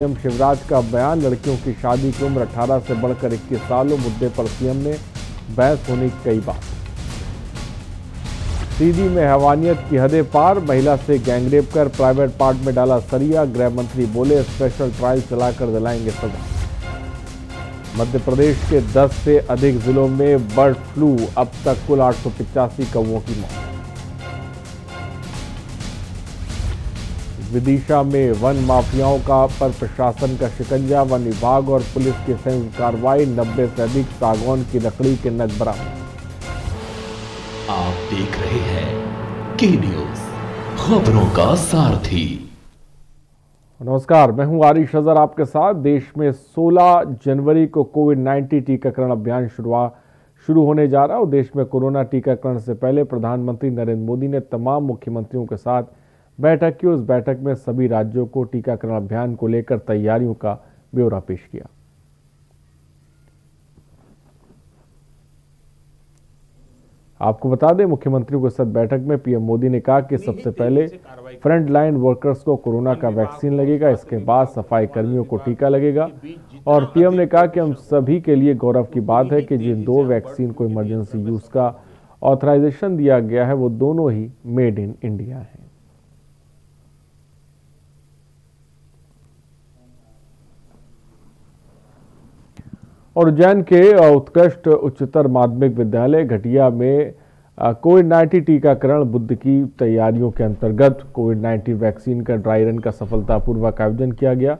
CM Shivraj का बयान, लड़कियों की शादी की उम्र 18 से बढ़कर 21 सालों, मुद्दे पर सीएम ने बहस होने की कई बात। सीधी में हैवानियत की हदें पार, महिला से गैंगरेप कर प्राइवेट पार्ट में डाला सरिया, गृह मंत्री बोले स्पेशल ट्रायल चलाकर दिलाएंगे सजा। मध्य प्रदेश के 10 से अधिक जिलों में बर्ड फ्लू, अब तक कुल 885 कौवों की मौत। विदिशा में वन माफियाओं का पर प्रशासन का शिकंजा, वन विभाग और पुलिस की संयुक्त कार्रवाई, 90 से अधिक सागौन की लकड़ी के नग बरामद। आप देख रहे हैं के न्यूज, खबरों का सारथी। नमस्कार, मैं हूं आरिश अजहर आपके साथ। देश में 16 जनवरी को कोविड-19 टीकाकरण अभियान शुरू होने जा रहा है और देश में कोरोना टीकाकरण से पहले प्रधानमंत्री नरेंद्र मोदी ने तमाम मुख्यमंत्रियों के साथ बैठक की। उस बैठक में सभी राज्यों को टीकाकरण अभियान को लेकर तैयारियों का ब्यौरा पेश किया। आपको बता दें, मुख्यमंत्रियों के साथ बैठक में पीएम मोदी ने कहा कि सबसे पहले फ्रंट लाइन वर्कर्स को कोरोना का वैक्सीन लगेगा, इसके बाद सफाई कर्मियों को टीका लगेगा। और पीएम ने कहा कि हम सभी के लिए गौरव की बात है कि जिन 2 वैक्सीन को इमरजेंसी यूज का ऑथराइजेशन दिया गया है वो दोनों ही मेड इन इंडिया है। और उज्जैन के उत्कृष्ट उच्चतर माध्यमिक विद्यालय घटिया में कोविड-19 टीकाकरण बुध की तैयारियों के अंतर्गत कोविड-19 वैक्सीन का ड्राई रन का सफलतापूर्वक आयोजन किया गया,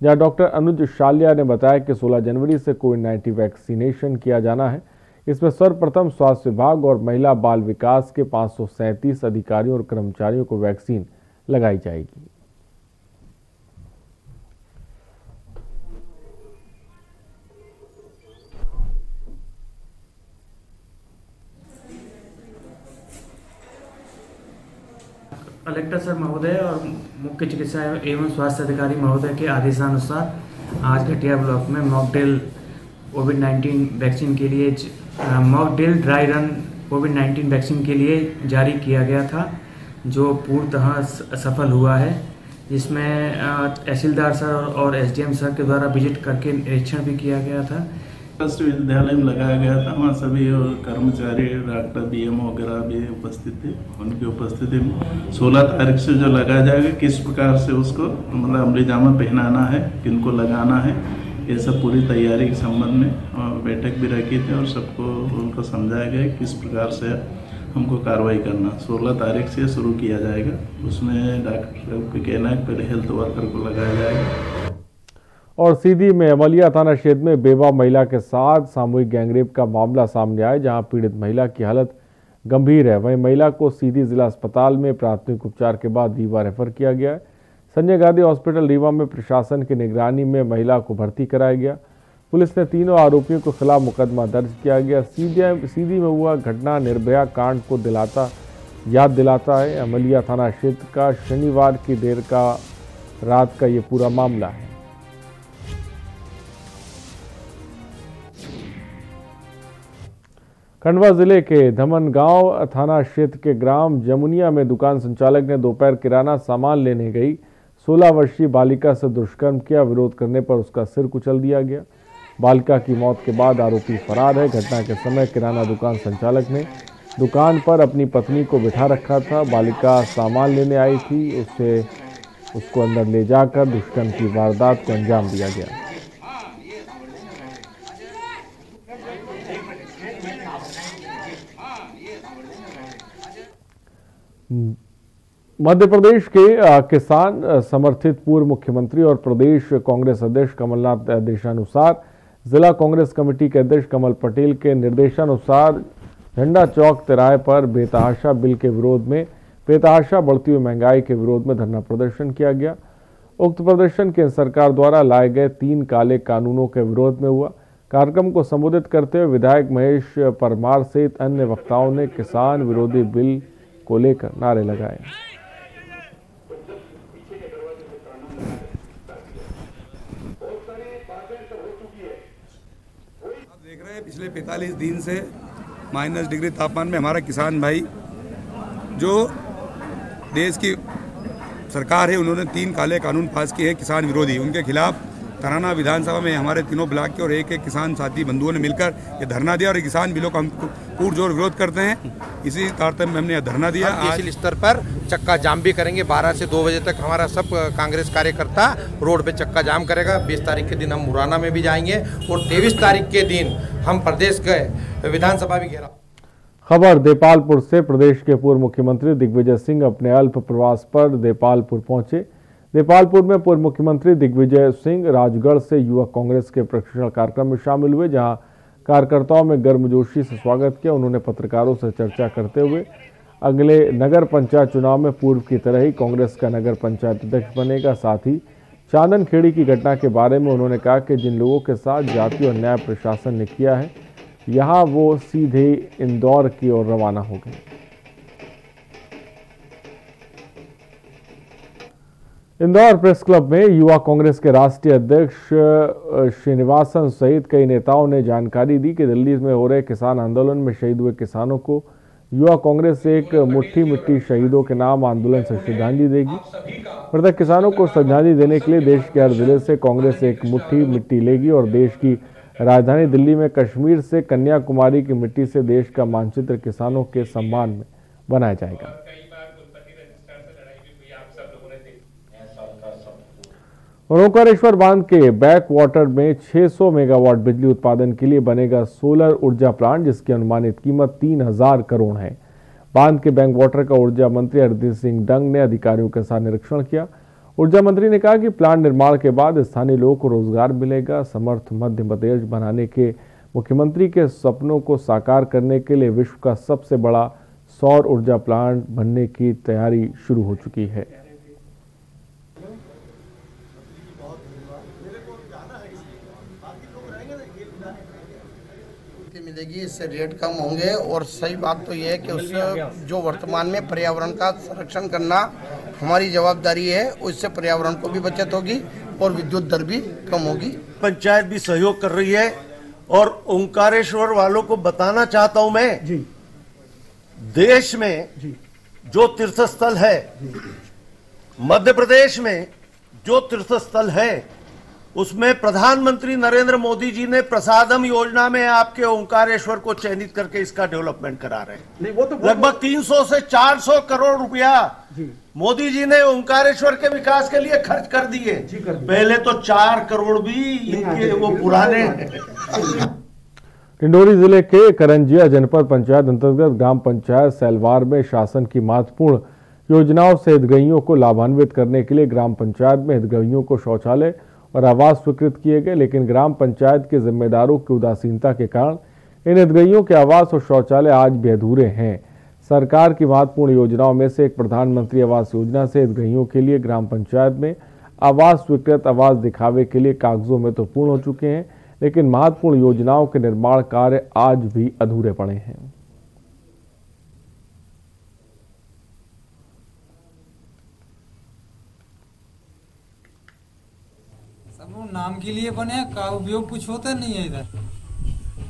जहां डॉक्टर अनुज शाल्या ने बताया कि 16 जनवरी से कोविड-19 वैक्सीनेशन किया जाना है। इसमें सर्वप्रथम स्वास्थ्य विभाग और महिला बाल विकास के 537 अधिकारियों और कर्मचारियों को वैक्सीन लगाई जाएगी। कलेक्टर सर महोदय और मुख्य चिकित्सा एवं स्वास्थ्य अधिकारी महोदय के आदेशानुसार आज घटिया ब्लॉक में मॉकड्रिल कोविड-19 वैक्सीन के लिए मॉकड्रिल ड्राई रन कोविड-19 वैक्सीन के लिए जारी किया गया था, जो पूर्णतः सफल हुआ है। जिसमें तहसीलदार सर और एसडीएम सर के द्वारा विजिट करके निरीक्षण भी किया गया था। विद्यालय में लगाया गया था, वहाँ सभी कर्मचारी, डॉक्टर, बीएमओ वगैरह भी उपस्थित थे। उनकी उपस्थिति में 16 तारीख से जो लगाया जाएगा, किस प्रकार से उसको मतलब अमली जामा पहनाना है, किनको लगाना है, ये सब पूरी तैयारी के संबंध में बैठक भी रखी थी और सबको उनको समझाया गया किस प्रकार से हमको कार्रवाई करना। 16 तारीख से शुरू किया जाएगा। उसमें डॉक्टर का कहना है पहले हेल्थ वर्कर को लगाया जाएगा। और सीधी में अमलिया थाना क्षेत्र में बेवा महिला के साथ सामूहिक गैंगरेप का मामला सामने आया, जहां पीड़ित महिला की हालत गंभीर है। वहीं महिला को सीधी जिला अस्पताल में प्राथमिक उपचार के बाद रीवा रेफर किया गया है। संजय गांधी हॉस्पिटल रीवा में प्रशासन की निगरानी में महिला को भर्ती कराया गया। पुलिस ने तीनों आरोपियों के खिलाफ मुकदमा दर्ज किया गया। सीधी में हुआ घटना निर्भया कांड को याद दिलाता है। अमलिया थाना क्षेत्र का शनिवार की देर का रात का ये पूरा मामला है। खंडवा जिले के धमनगांव थाना क्षेत्र के ग्राम जमुनिया में दुकान संचालक ने दोपहर किराना सामान लेने गई 16 वर्षीय बालिका से दुष्कर्म किया। विरोध करने पर उसका सिर कुचल दिया गया। बालिका की मौत के बाद आरोपी फरार है। घटना के समय किराना दुकान संचालक ने दुकान पर अपनी पत्नी को बिठा रखा था। बालिका सामान लेने आई थी, उसको अंदर ले जाकर दुष्कर्म की वारदात को अंजाम दिया गया। मध्य प्रदेश के किसान समर्थित पूर्व मुख्यमंत्री और प्रदेश कांग्रेस अध्यक्ष कमलनाथ आदेशानुसार जिला कांग्रेस कमेटी के अध्यक्ष कमल पटेल के निर्देशानुसार झंडा चौक तिराहे पर बेतहाशा बिल के विरोध में बेतहाशा बढ़ती हुई महंगाई के विरोध में धरना प्रदर्शन किया गया। उक्त प्रदर्शन केंद्र सरकार द्वारा लाए गए 3 काले कानूनों के विरोध में हुआ। कार्यक्रम को संबोधित करते हुए विधायक महेश परमार सहित अन्य वक्ताओं ने किसान विरोधी बिल को लेकर नारे लगाए। देख रहे हैं पिछले 45 दिन से -डिग्री तापमान में हमारा किसान भाई जो देश की सरकार है उन्होंने 3 काले कानून पास किए हैं किसान विरोधी। उनके खिलाफ तराना विधानसभा में हमारे तीनों ब्लॉक के और एक किसान साथी बंधुओं ने मिलकर ये धरना दिया और ये किसान बिलों का हम पुरजोर विरोध करते हैं। इसी तारतम्य में हमने यह धरना दिया। आज स्तर पर चक्का जाम भी करेंगे। 12 से 2 बजे तक हमारा सब कांग्रेस कार्यकर्ता रोड पे चक्का जाम करेगा। 20 तारीख के दिन हम मुरैना में भी जाएंगे और 23 तारीख के दिन हम प्रदेश के विधानसभा भी घेरा। खबर देपालपुर से। प्रदेश के पूर्व मुख्यमंत्री दिग्विजय सिंह अपने अल्प प्रवास पर देपालपुर पहुंचे। देपालपुर में पूर्व मुख्यमंत्री दिग्विजय सिंह राजगढ़ से युवा कांग्रेस के प्रशिक्षण कार्यक्रम में शामिल हुए, जहां कार्यकर्ताओं में गर्मजोशी से स्वागत किया। उन्होंने पत्रकारों से चर्चा करते हुए अगले नगर पंचायत चुनाव में पूर्व की तरह ही कांग्रेस का नगर पंचायत अध्यक्ष बनेगा। साथ ही चांदन खेड़ी की घटना के बारे में उन्होंने कहा कि जिन लोगों के साथ जाति और न्याय प्रशासन ने किया है, यहाँ वो सीधे इंदौर की ओर रवाना हो गए। इंदौर प्रेस क्लब में युवा कांग्रेस के राष्ट्रीय अध्यक्ष श्रीनिवासन सहित कई नेताओं ने जानकारी दी कि दिल्ली में हो रहे किसान आंदोलन में शहीद हुए किसानों को युवा कांग्रेस एक मुट्ठी मिट्टी शहीदों के नाम आंदोलन से श्रद्धांजलि देगी। मृतक किसानों को श्रद्धांजलि देने के लिए देश के हर जिले से कांग्रेस एक मुट्ठी मिट्टी लेगी और देश की राजधानी दिल्ली में कश्मीर से कन्याकुमारी की मिट्टी से देश का मानचित्र किसानों के सम्मान में बनाया जाएगा। ओंकारेश्वर बांध के बैक वाटर में 600 मेगावाट बिजली उत्पादन के लिए बनेगा सोलर ऊर्जा प्लांट, जिसकी अनुमानित कीमत 3000 करोड़ है। बांध के बैक वाटर का ऊर्जा मंत्री हरदीप सिंह डंग ने अधिकारियों के साथ निरीक्षण किया। ऊर्जा मंत्री ने कहा कि प्लांट निर्माण के बाद स्थानीय लोगों को रोजगार मिलेगा। समर्थ मध्य प्रदेश बनाने के मुख्यमंत्री के सपनों को साकार करने के लिए विश्व का सबसे बड़ा सौर ऊर्जा प्लांट बनने की तैयारी शुरू हो चुकी है। मिलेगी, इससे रेट कम होंगे और सही बात तो ये है कि उससे जो वर्तमान में पर्यावरण का संरक्षण करना हमारी जवाबदारी है, उससे पर्यावरण को भी बचत होगी और विद्युत दर भी कम होगी। पंचायत भी सहयोग कर रही है और ओंकारेश्वर वालों को बताना चाहता हूं मैं जी, देश में जी, जो तीर्थ स्थल है, मध्य प्रदेश में जो तीर्थ स्थल है, उसमें प्रधानमंत्री नरेंद्र मोदी जी ने प्रसादम योजना में आपके ओंकारेश्वर को चयनित करके इसका डेवलपमेंट करा रहे हैं। नहीं, वो तो लगभग 300 से 400 करोड़ रुपया मोदी जी ने ओंकारेश्वर के विकास के लिए खर्च कर दिए। पहले तो 4 करोड़ भी इनके वो पुराने। डिंडोरी जिले के करंजिया जनपद पंचायत अंतर्गत ग्राम पंचायत सैलवार में शासन की महत्वपूर्ण योजनाओं से हितग्राहियों को लाभान्वित करने के लिए ग्राम पंचायत में हितग्राहियों को शौचालय और आवास स्वीकृत किए गए, लेकिन ग्राम पंचायत के जिम्मेदारों की उदासीनता के कारण इन हितग्राहियों के आवास और शौचालय आज भी अधूरे हैं। सरकार की महत्वपूर्ण योजनाओं में से एक प्रधानमंत्री आवास योजना से हितग्राहियों के लिए ग्राम पंचायत में आवास स्वीकृत आवास दिखावे के लिए कागजों में तो पूर्ण हो चुके हैं, लेकिन महत्वपूर्ण योजनाओं के निर्माण कार्य आज भी अधूरे पड़े हैं। नाम के लिए बने का उपयोग कुछ होता नहीं है इधर।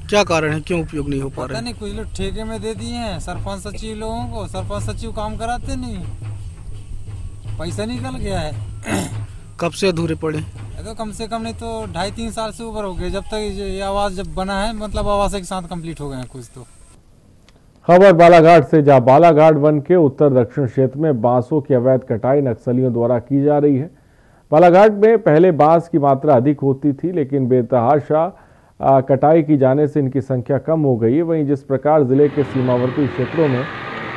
क्या कारण है, क्यों उपयोग नहीं हो पा रहा है? नहीं, कुछ लोग ठेके में दे दिए हैं सरपंच सचिव लोगों को, सरपंच सचिव काम कराते नहीं, पैसा निकल गया है। कब से अधूरे पड़े? तो कम से कम नहीं तो 2.5-3 साल से ऊपर हो गए, जब तक ये आवास जब बना है, मतलब आवास के साथ कंप्लीट हो गए हैं कुछ तो। खबर बालाघाट से, जहां बालाघाट वन के उत्तर दक्षिण क्षेत्र में बांसों की अवैध कटाई नक्सलियों द्वारा की जा रही है। बालाघाट में पहले बांस की मात्रा अधिक होती थी, लेकिन बेतहाशा कटाई की जाने से इनकी संख्या कम हो गई है। वहीं जिस प्रकार जिले के सीमावर्ती क्षेत्रों में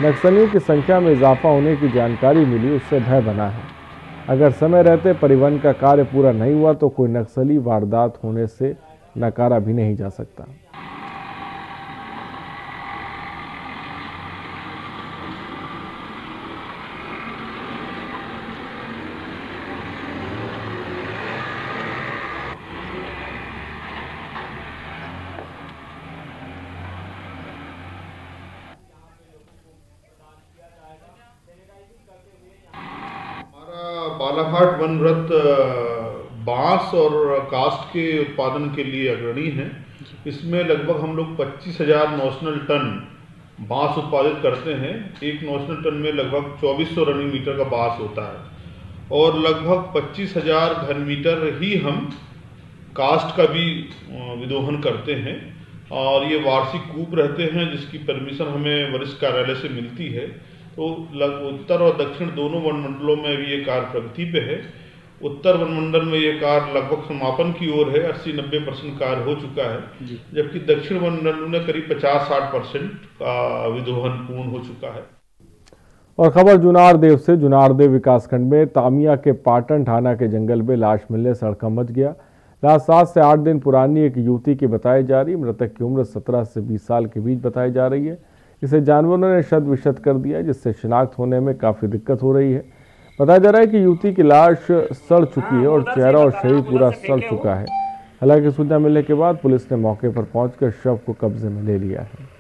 नक्सलियों की संख्या में इजाफा होने की जानकारी मिली, उससे भय बना है। अगर समय रहते परिवहन का कार्य पूरा नहीं हुआ तो कोई नक्सली वारदात होने से नकारा भी नहीं जा सकता। बालाघाट वन व्रत बांस और कास्ट के उत्पादन के लिए अग्रणी है। इसमें लगभग हम लोग 25,000 नॉशनल टन बांस उत्पादित करते हैं। एक नॉशनल टन में लगभग 2400 रनिंग मीटर का बांस होता है और लगभग 25,000 घन मीटर ही हम कास्ट का भी विदोहन करते हैं। और ये वार्षिक कूप रहते हैं जिसकी परमिशन हमें वरिष्ठ कार्यालय से मिलती है। तो उत्तर और दक्षिण दोनों वनमंडलों में भी ये कार्य प्रगति पे है। उत्तर वनमंडल में ये कार्य लगभग समापन की ओर है, 80-90% कार्य हो चुका है, जबकि दक्षिण वनमंडल में करीब 50-60% का विदोहन पूर्ण हो चुका है। और खबर जुनारदेव से। जुनारदेव विकासखंड में तामिया के पाटन ठाना के जंगल में लाश मिलने से हड़कंप मच गया। लाश 7 से 8 दिन पुरानी एक युवती की बताई जा रही। मृतक की उम्र 17 से 20 साल के बीच बताई जा रही है। इसे जानवरों ने शत विशत कर दिया, जिससे शिनाख्त होने में काफ़ी दिक्कत हो रही है। बताया जा रहा है कि युवती की लाश सड़ चुकी है और चेहरा और शरीर पूरा सड़ चुका है। हालांकि सूचना मिलने के बाद पुलिस ने मौके पर पहुंचकर शव को कब्जे में ले लिया है।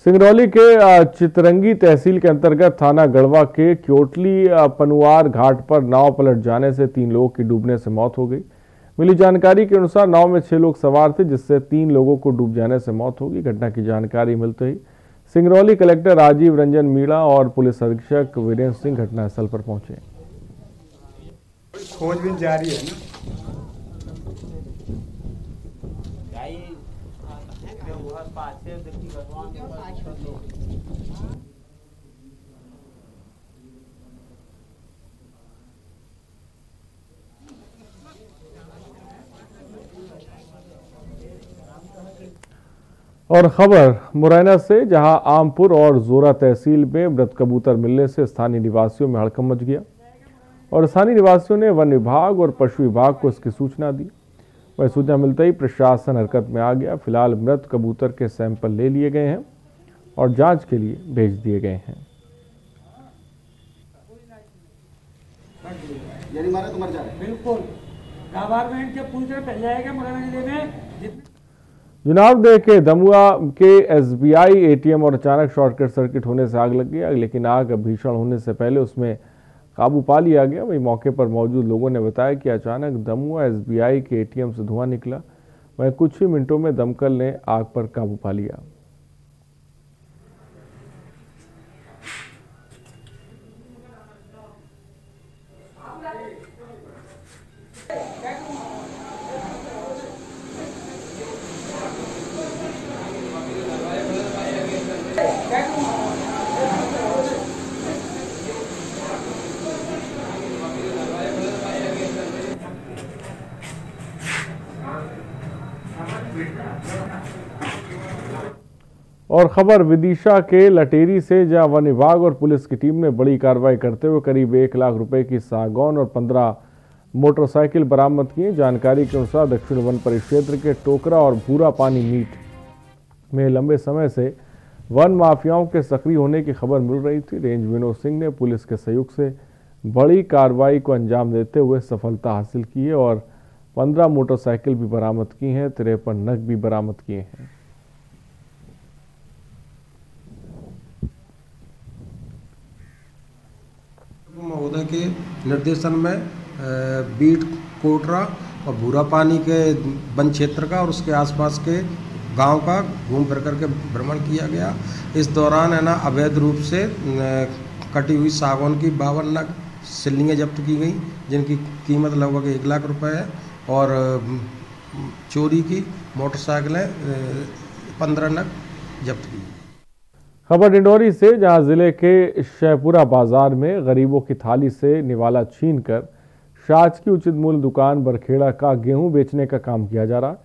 सिंगरौली के चितरंगी तहसील के अंतर्गत थाना गढ़वा के क्योटली पनुआर घाट पर नाव पलट जाने से 3 लोगों की डूबने से मौत हो गई। मिली जानकारी के अनुसार नाव में 6 लोग सवार थे, जिससे 3 लोगों को डूब जाने से मौत होगी। घटना की जानकारी मिलते ही सिंगरौली कलेक्टर राजीव रंजन मीणा और पुलिस अधीक्षक वीरेंद्र सिंह घटनास्थल पर पहुंचे। खोजबीन जारी है ना। और खबर मुरैना से, जहां आमपुर और जोरा तहसील में मृत कबूतर मिलने से स्थानीय निवासियों में हड़कंप मच गया और स्थानीय निवासियों ने वन विभाग और पशु विभाग को इसकी सूचना दी। वह सूचना मिलते ही प्रशासन हरकत में आ गया। फिलहाल मृत कबूतर के सैंपल ले लिए गए हैं और जांच के लिए भेज दिए गए हैं। जुनारदेव के दमुआ के SBI ATM और अचानक शॉर्ट सर्किट होने से आग लग गई, लेकिन आग भीषण होने से पहले उसमें काबू पा लिया गया। वहीं मौके पर मौजूद लोगों ने बताया कि अचानक दमुआ SBI के ATM से धुआं निकला। वहीं कुछ ही मिनटों में दमकल ने आग पर काबू पा लिया। और खबर विदिशा के लटेरी से, जहां वन विभाग और पुलिस की टीम ने बड़ी कार्रवाई करते हुए करीब 1 लाख रुपए की सागौन और 15 मोटरसाइकिल बरामद किए। जानकारी के अनुसार दक्षिण वन परिक्षेत्र के टोकरा और भूरा पानी मीट में लंबे समय से वन माफियाओं के सक्रिय होने की खबर मिल रही थी। रेंज विनोद सिंह ने पुलिस के सहयोग से बड़ी कार्रवाई को अंजाम देते हुए सफलता हासिल की है और 15 मोटरसाइकिल भी बरामद की हैं, 53 नग भी बरामद किए हैं। महोदय के निर्देशन में बीट कोटरा और भूरा पानी के वन क्षेत्र का और उसके आसपास के गांव का घूम फिर करके भ्रमण किया गया। इस दौरान है ना अवैध रूप से कटी हुई सागौन की 52 नग सिल्लियाँ जब्त की गई, जिनकी कीमत लगभग 1 लाख रुपए है और चोरी की मोटरसाइकिलें 15 नग जब्त की। खबर डिंडोरी से, जहां जिले के शहपुरा बाजार में गरीबों की थाली से निवाला छीनकर शासकीय उचित मूल्य दुकान बरखेड़ा का गेहूं बेचने का काम किया जा रहा है।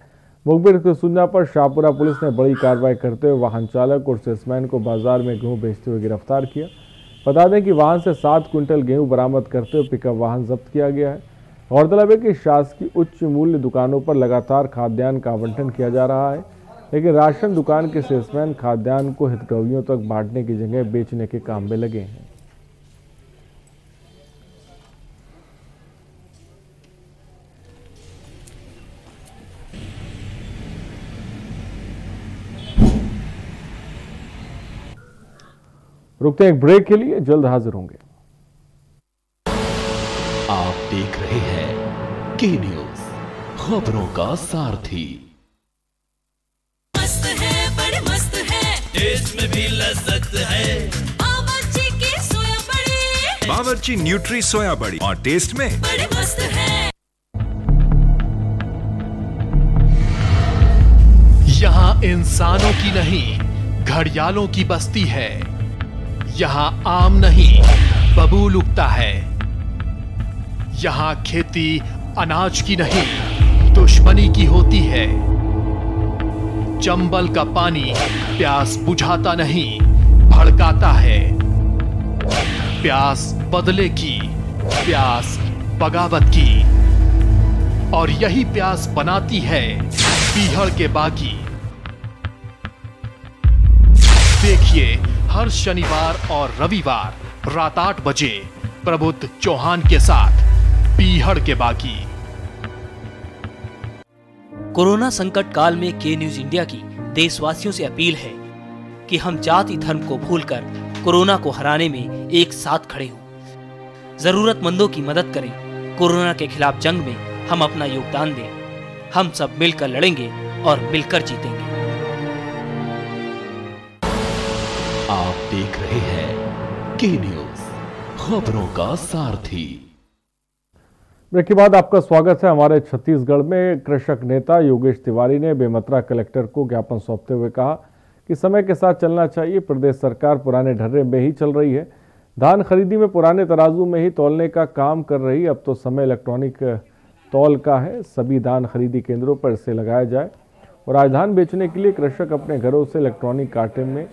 मुखबिर की सूचना पर शाहपुरा पुलिस ने बड़ी कार्रवाई करते हुए वाहन चालक और सेल्समैन को बाजार में गेहूं बेचते हुए गिरफ्तार किया। बता दें कि वाहन से 7 क्विंटल गेहूं बरामद करते हुए पिकअप वाहन जब्त किया गया है। गौरतलब है कि शासकीय उच्च मूल्य दुकानों पर लगातार खाद्यान्न का आवंटन किया जा रहा है, लेकिन राशन दुकान के सेल्समैन खाद्यान्न को हितग्राहियों तक बांटने की जगह बेचने के काम में लगे हैं। रुकते हैं एक ब्रेक के लिए, जल्द हाजिर होंगे। आप देख रहे हैं के न्यूज खबरों का सारथी। मस्त है, बड़े मस्त है, टेस्ट में भी लज्जत है। बावर्ची की सोया बड़ी, बावर्ची न्यूट्री सोया बड़ी, और टेस्ट में बड़े मस्त है। यहाँ इंसानों की नहीं, घड़ियालों की बस्ती है। यहाँ आम नहीं, बबूल उगता है। यहाँ खेती अनाज की नहीं, दुश्मनी की होती है। चंबल का पानी प्यास बुझाता नहीं, भड़काता है। प्यास बदले की, प्यास बगावत की, और यही प्यास बनाती है पीहड़ के बागी। देखिए हर शनिवार और रविवार रात 8 बजे प्रबुद्ध चौहान के साथ पीहड़ के बागी। कोरोना संकट काल में के न्यूज इंडिया की देशवासियों से अपील है कि हम जाति धर्म को भूलकर कोरोना को हराने में एक साथ खड़े हों। जरूरतमंदों की मदद करें। कोरोना के खिलाफ जंग में हम अपना योगदान दें। हम सब मिलकर लड़ेंगे और मिलकर जीतेंगे। आप देख रहे हैं के न्यूज, खबरों का सारथी। ब्रेक के बाद आपका स्वागत है। हमारे छत्तीसगढ़ में कृषक नेता योगेश तिवारी ने बेमेतरा कलेक्टर को ज्ञापन सौंपते हुए कहा कि समय के साथ चलना चाहिए। प्रदेश सरकार पुराने ढर्रे में ही चल रही है। धान खरीदी में पुराने तराजू में ही तौलने का काम कर रही। अब तो समय इलेक्ट्रॉनिक तौल का है। सभी धान खरीदी केंद्रों पर इसे लगाया जाए और आज धान बेचने के लिए कृषक अपने घरों से इलेक्ट्रॉनिक कांटे में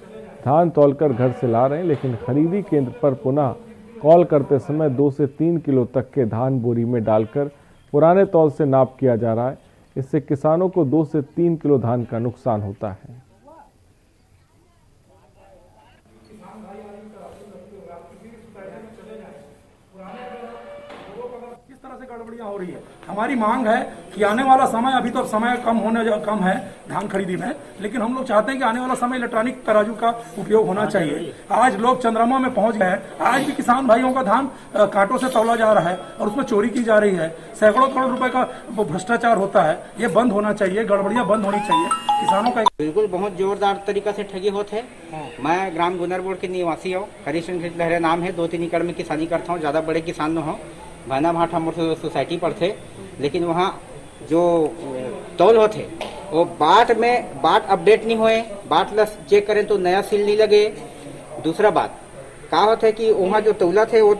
धान तौलकर घर से ला रहे हैं, लेकिन खरीदी केंद्र पर पुनः कॉल करते समय 2 से 3 किलो तक के धान बोरी में डालकर पुराने तौल से नाप किया जा रहा है। इससे किसानों को 2 से 3 किलो धान का नुकसान होता है। किस तरह से गड़बड़ियां हो रही है। हमारी मांग है कि आने वाला समय, अभी तो समय कम है धान खरीदी में, लेकिन हम लोग चाहते हैं कि आने वाला समय इलेक्ट्रॉनिक तराजू का उपयोग होना चाहिए। आज लोग चंद्रमा में पहुंच गए हैं। आज भी किसान भाइयों का धान कांटों से तौला जा रहा है और उसमें चोरी की जा रही है। सैकड़ों करोड़ रुपए का भ्रष्टाचार होता है। ये बंद होना चाहिए, गड़बड़ियां बंद होनी चाहिए। किसानों का बिल्कुल बहुत जोरदार तरीका से ठगी होते हैं। मैं ग्राम गुनरपुर के निवासी हूँ। हरीशचंद्र लहरे नाम है। 2-3 एकड़ में किसानी करता हूँ। ज्यादा बड़े किसान न हो। भाना भाटा मोटर सोसाइटी पर थे, लेकिन वहाँ जो तौल होते वो बाट अपडेट नहीं हुए। बाट चेक करें तो नया सील नहीं लगे। दूसरा बात क्या होता है कि वहाँ जो तौला थे वो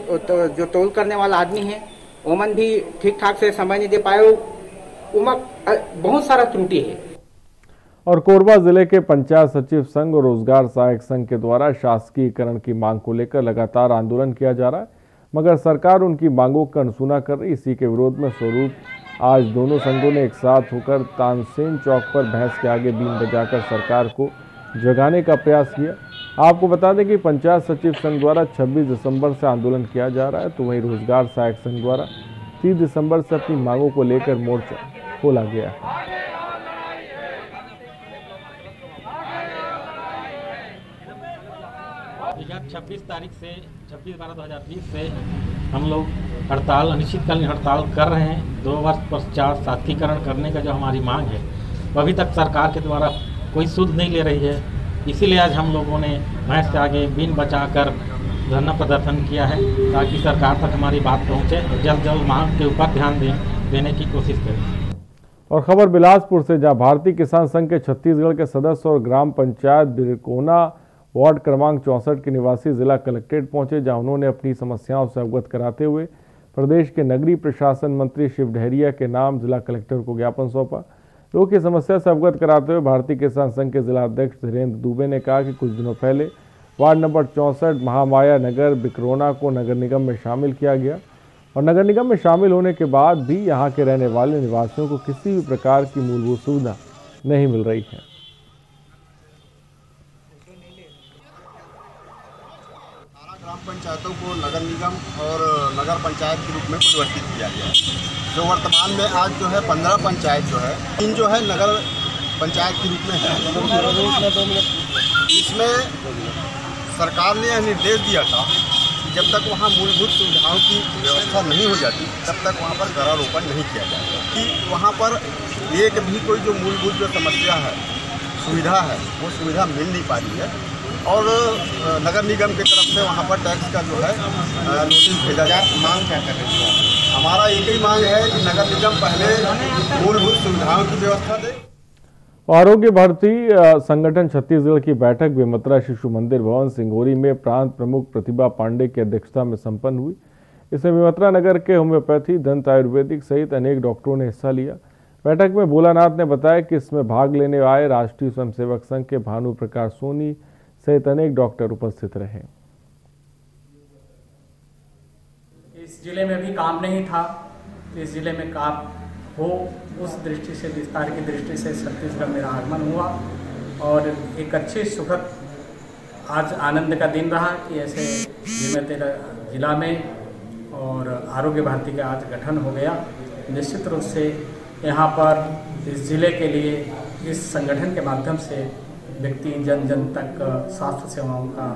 जो तौल करने वाला आदमी है ओमन भी ठीक ठाक से समय नहीं दे पाए। बहुत सारा त्रुटि है। और कोरबा जिले के पंचायत सचिव संघ और रोजगार सहायक संघ के द्वारा शासकीयकरण की मांग को लेकर लगातार आंदोलन किया जा रहा है, मगर सरकार उनकी मांगों का अनसुना कर रही। इसी के विरोध में स्वरूप आज दोनों संघों ने एक साथ होकर तानसेन चौक पर भैंस के आगे बीन बजाकर सरकार को जगाने का प्रयास किया। आपको बता दें कि पंचायत सचिव संघ द्वारा 26 दिसंबर से आंदोलन किया जा रहा है, तो वहीं रोजगार सहायक संघ द्वारा 30 दिसंबर से अपनी मांगों को लेकर मोर्चा खोला गया है। 26/12/2020 से हम लोग हड़ताल, अनिश्चितकालीन हड़ताल कर रहे हैं। 2 वर्ष पश्चात साथीकरण करने का जो हमारी मांग है वो अभी तक सरकार के द्वारा कोई सुध नहीं ले रही है। इसीलिए आज हम लोगों ने भैंस के आगे बीन बचाकर धरना प्रदर्शन किया है, ताकि सरकार तक हमारी बात पहुँचे। जल्द जल्द मांग के ऊपर ध्यान देने की कोशिश करें। और खबर बिलासपुर से, जहां भारतीय किसान संघ के छत्तीसगढ़ के सदस्य और ग्राम पंचायत बिरकोना वार्ड क्रमांक 64 के निवासी जिला कलेक्ट्रेट पहुंचे, जहां उन्होंने अपनी समस्याओं से अवगत कराते हुए प्रदेश के नगरीय प्रशासन मंत्री शिव डहरिया के नाम जिला कलेक्टर को ज्ञापन सौंपा। लोगों की समस्या से अवगत कराते हुए भारतीय किसान संघ के जिला अध्यक्ष धीरेन्द्र दुबे ने कहा कि कुछ दिनों पहले वार्ड नंबर 64 महामाया नगर बिकरोना को नगर निगम में शामिल किया गया और नगर निगम में शामिल होने के बाद भी यहाँ के रहने वाले निवासियों को किसी भी प्रकार की मूलभूत सुविधा नहीं मिल रही है। ग्राम पंचायतों को नगर निगम और नगर पंचायत के रूप में परिवर्तित किया गया है, जो वर्तमान में आज जो है 15 पंचायत जो है इन जो है नगर पंचायत के रूप में है। इसमें सरकार ने यह निर्देश दिया था जब तक वहाँ मूलभूत सुविधाओं की व्यवस्था नहीं हो जाती तब तक वहाँ पर वृक्षारोपण नहीं किया जाएगा। कि वहाँ पर एक भी कोई जो मूलभूत जो समस्या है, सुविधा है, वो सुविधा मिल नहीं पा रही है और नगर निगम की तरफ से वहाँ पर टैक्स का जो है नोटिस भेजा जाए। मांग क्या कर रहे हैं? हमारा एक ही मांग है कि नगर निगम पहले मूलभूत सुविधाओं की व्यवस्था दे। आरोग्य भारती संगठन छत्तीसगढ़ की बैठक बेमेतरा शिशु मंदिर भवन सिंगोरी में प्रांत प्रमुख प्रतिभा पांडे की अध्यक्षता में संपन्न हुई। इसमें बेमेतरा नगर के होम्योपैथी, दंत आयुर्वेदिक सहित अनेक डॉक्टरों ने हिस्सा लिया। बैठक में भोलानाथ ने बताया कि इसमें भाग लेने आए राष्ट्रीय स्वयंसेवक संघ के भानु प्रकाश सोनी सहित अनेक डॉक्टर उपस्थित रहे। इस जिले में भी काम नहीं था, इस जिले में काम हो, उस दृष्टि से, विस्तार की दृष्टि से छत्तीसगढ़ मेरा आगमन हुआ और एक अच्छी सुखद आज आनंद का दिन रहा कि ऐसे बेमेतरा जिला में और आरोग्य भारती का आज गठन हो गया। निश्चित रूप से यहाँ पर इस जिले के लिए इस संगठन के माध्यम से व्यक्ति जन जन तक स्वास्थ्य सेवाओं का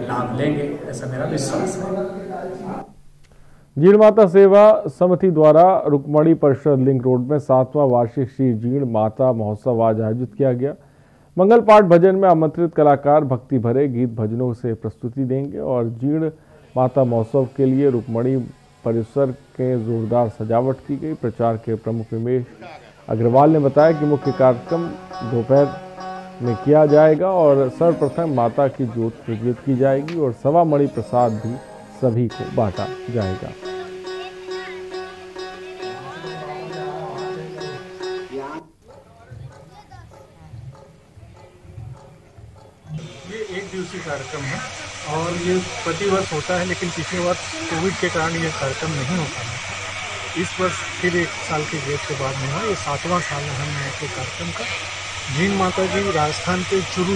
लाभ लेंगे, ऐसा मेरा विश्वास है। जीण माता सेवा समिति द्वारा रुक्मणी परिषद लिंक रोड में 7वां वार्षिक श्री जीण माता महोत्सव आज आयोजित किया गया। मंगल पाठ भजन में आमंत्रित कलाकार भक्ति भरे गीत भजनों से प्रस्तुति देंगे और जीण माता महोत्सव के लिए रुक्मणी परिसर के जोरदार सजावट की गई। प्रचार के प्रमुख उमेश अग्रवाल ने बताया कि मुख्य कार्यक्रम दोपहर में किया जाएगा और सर्वप्रथम माता की ज्योत प्रज्वलित की जाएगी और सवा मणि प्रसाद भी सभी को बांटा जाएगा। ये एक दिवसीय कार्यक्रम है और ये प्रतिवर्ष होता है, लेकिन पिछले वर्ष कोविड के कारण ये कार्यक्रम नहीं हो पाया। इस वर्ष फिर 1 साल के गेप के बाद में हुआ। ये 7वां साल है हमने के कार्यक्रम का। जीण माता जी राजस्थान के चुरू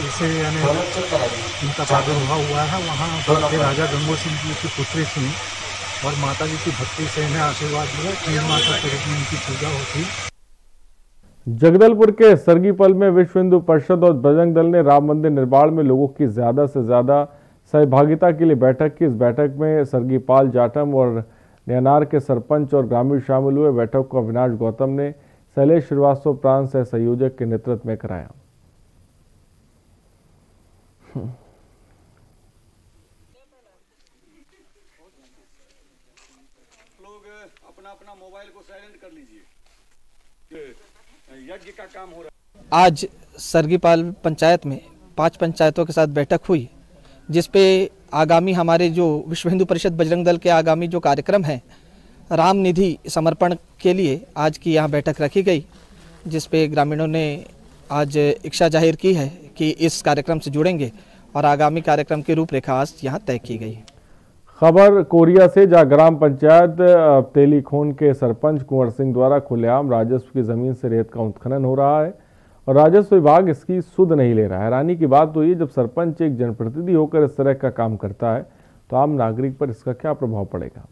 से यानी इनका प्रादुर्भाव हुआ है। वहाँ राजा गंगो सिंह जी की पुत्री थी और माता जी की भक्ति से इन्हें आशीर्वाद मिला। जीण माता के रूप में इनकी पूजा होती। जगदलपुर के सरगीपल में विश्व हिंदू परिषद और बजरंग दल ने राम मंदिर निर्माण में लोगों की ज्यादा से ज्यादा सहभागिता के लिए बैठक की। इस बैठक में सरगीपाल जाटम और नयनार के सरपंच और ग्रामीण शामिल हुए। बैठक को अविनाश गौतम ने शैलेश श्रीवास्तव प्रांत सह संयोजक के नेतृत्व में कराया। लोग अपना मोबाइल को साइलेंट कर लीजिए, यज्ञ का काम हो रहा है। आज सरगीपाल पंचायत में 5 पंचायतों के साथ बैठक हुई, जिसपे आगामी हमारे जो विश्व हिंदू परिषद बजरंग दल के आगामी जो कार्यक्रम है राम निधि समर्पण के लिए आज की यहाँ बैठक रखी गई, जिसपे ग्रामीणों ने आज इच्छा जाहिर की है कि इस कार्यक्रम से जुड़ेंगे और आगामी कार्यक्रम की रूपरेखा आज यहाँ तय की गई। खबर कोरिया से, जहां ग्राम पंचायत तेलीखोन के सरपंच कुंवर सिंह द्वारा खुलेआम राजस्व की जमीन से रेत का उत्खनन हो रहा है और राजस्व विभाग इसकी सुध नहीं ले रहा है। हैरानी की बात तो ये, जब सरपंच एक जनप्रतिनिधि होकर इस तरह का काम करता है तो आम नागरिक पर इसका क्या प्रभाव पड़ेगा।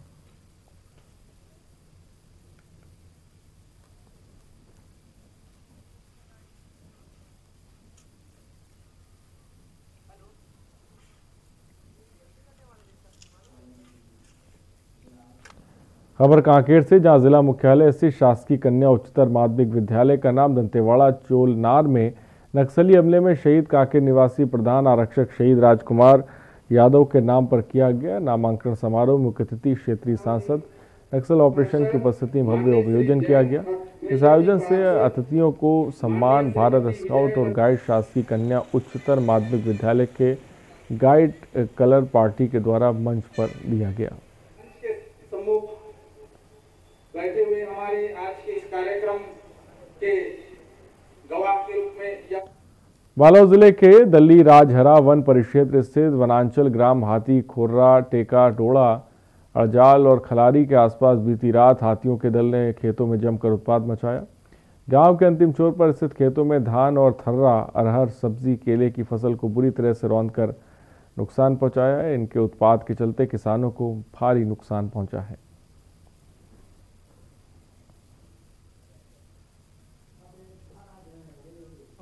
खबर कांकेर से, जहां जिला मुख्यालय स्थित शासकीय कन्या उच्चतर माध्यमिक विद्यालय का नाम दंतेवाड़ा चोलनार में नक्सली हमले में शहीद कांकेर निवासी प्रधान आरक्षक शहीद राजकुमार यादव के नाम पर किया गया। नामांकन समारोह मुख्य अतिथि क्षेत्रीय सांसद नक्सल ऑपरेशन की उपस्थिति में भव्य आयोजन किया गया। इस आयोजन से अतिथियों को सम्मान भारत स्काउट और गाइड शासकीय कन्या उच्चतर माध्यमिक विद्यालय के गाइड कलर पार्टी के द्वारा मंच पर दिया गया। बैठे हुए हमारे आज के इस कार्यक्रम के गवाह के रूप में बालोद जिले के दल्ली राजहरा वन परिक्षेत्र स्थित वनांचल ग्राम हाथी खोर्रा, टेका, टोड़ा, अड़जाल और खलारी के आसपास बीती रात हाथियों के दल ने खेतों में जमकर उत्पात मचाया। गांव के अंतिम छोर पर स्थित खेतों में धान और थर्रा, अरहर, सब्जी, केले की फसल को बुरी तरह से रौंदकर नुकसान पहुंचाया है। इनके उत्पात के चलते किसानों को भारी नुकसान पहुंचा है।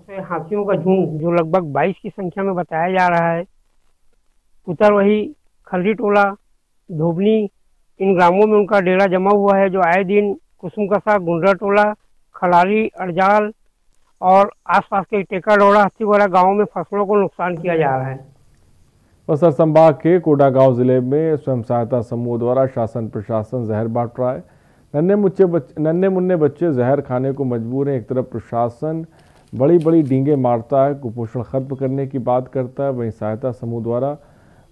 हाथियों का झुंड जो लगभग 22 की संख्या में बताया जा रहा है, उत्तर वही खलरी टोला, धोबनी, इन ग्रामों में उनका डेरा जमा हुआ है, जो आए दिन कुसुम कसा, गुंडरा टोला, खलारी, अड़जाल और आसपास के टेका डोड़ा, हस्तीवाड़ा गाँव में फसलों को नुकसान किया जा रहा है। बस्तर संभाग के कोंडागांव जिले में स्वयं सहायता समूह द्वारा शासन प्रशासन जहर बांट रहा है। नन्हे मुन्ने बच्चे जहर खाने को मजबूर हैं। एक तरफ प्रशासन बड़ी बड़ी डींगे मारता है, कुपोषण खत्म करने की बात करता है, वहीं सहायता समूह द्वारा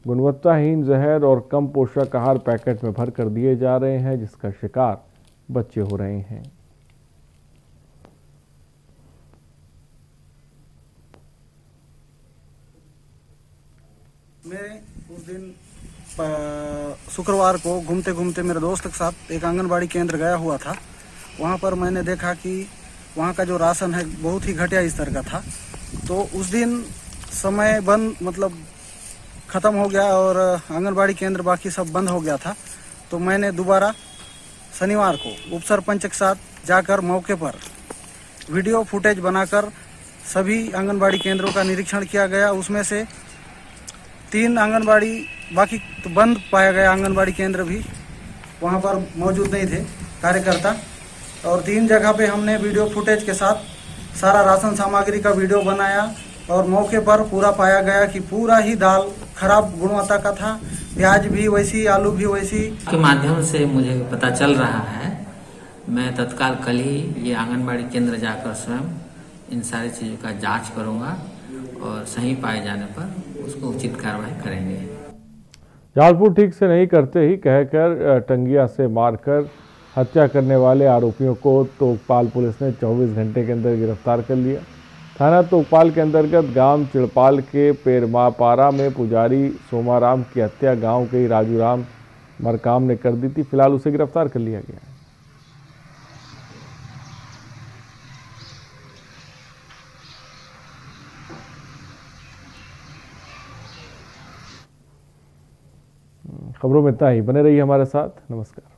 गुणवत्ताहीन जहर और कम पोषक आहार पैकेट में भर कर दिए जा रहे हैं, जिसका शिकार बच्चे हो रहे हैं। मैं उस दिन शुक्रवार को घूमते घूमते मेरे दोस्त के साथ एक आंगनबाड़ी केंद्र गया हुआ था। वहाँ पर मैंने देखा कि वहाँ का जो राशन है बहुत ही घटिया स्तर का था। तो उस दिन समय बंद मतलब ख़त्म हो गया और आंगनबाड़ी केंद्र बाकी सब बंद हो गया था। तो मैंने दोबारा शनिवार को उप सरपंच के साथ जाकर मौके पर वीडियो फुटेज बनाकर सभी आंगनबाड़ी केंद्रों का निरीक्षण किया गया। उसमें से 3 आंगनबाड़ी बाकी तो बंद पाया गया, आंगनबाड़ी केंद्र भी वहाँ पर मौजूद नहीं थे कार्यकर्ता। और 3 जगह पे हमने वीडियो फुटेज के साथ सारा राशन सामग्री का वीडियो बनाया और मौके पर पूरा पाया गया कि पूरा ही दाल खराब गुणवत्ता का था, प्याज भी वैसी, आलू भी वैसी। के माध्यम से मुझे पता चल रहा है, मैं तत्काल कल ही ये आंगनबाड़ी केंद्र जाकर स्वयं इन सारी चीज़ों का जांच करूंगा और सही पाए जाने पर उसको उचित कार्रवाई करेंगे। जालपुर ठीक से नहीं करते ही कहकर टंगिया से मारकर हत्या करने वाले आरोपियों को तोकपाल पुलिस ने 24 घंटे के अंदर गिरफ्तार कर लिया। थाना तोकपाल के अंतर्गत गांव चिड़पाल के पेरमापारा में पुजारी सोमाराम की हत्या गांव के राजूराम मरकाम ने कर दी थी। फिलहाल उसे गिरफ्तार कर लिया गया है। खबरों में इतना ही। बने रहिए हमारे साथ। नमस्कार।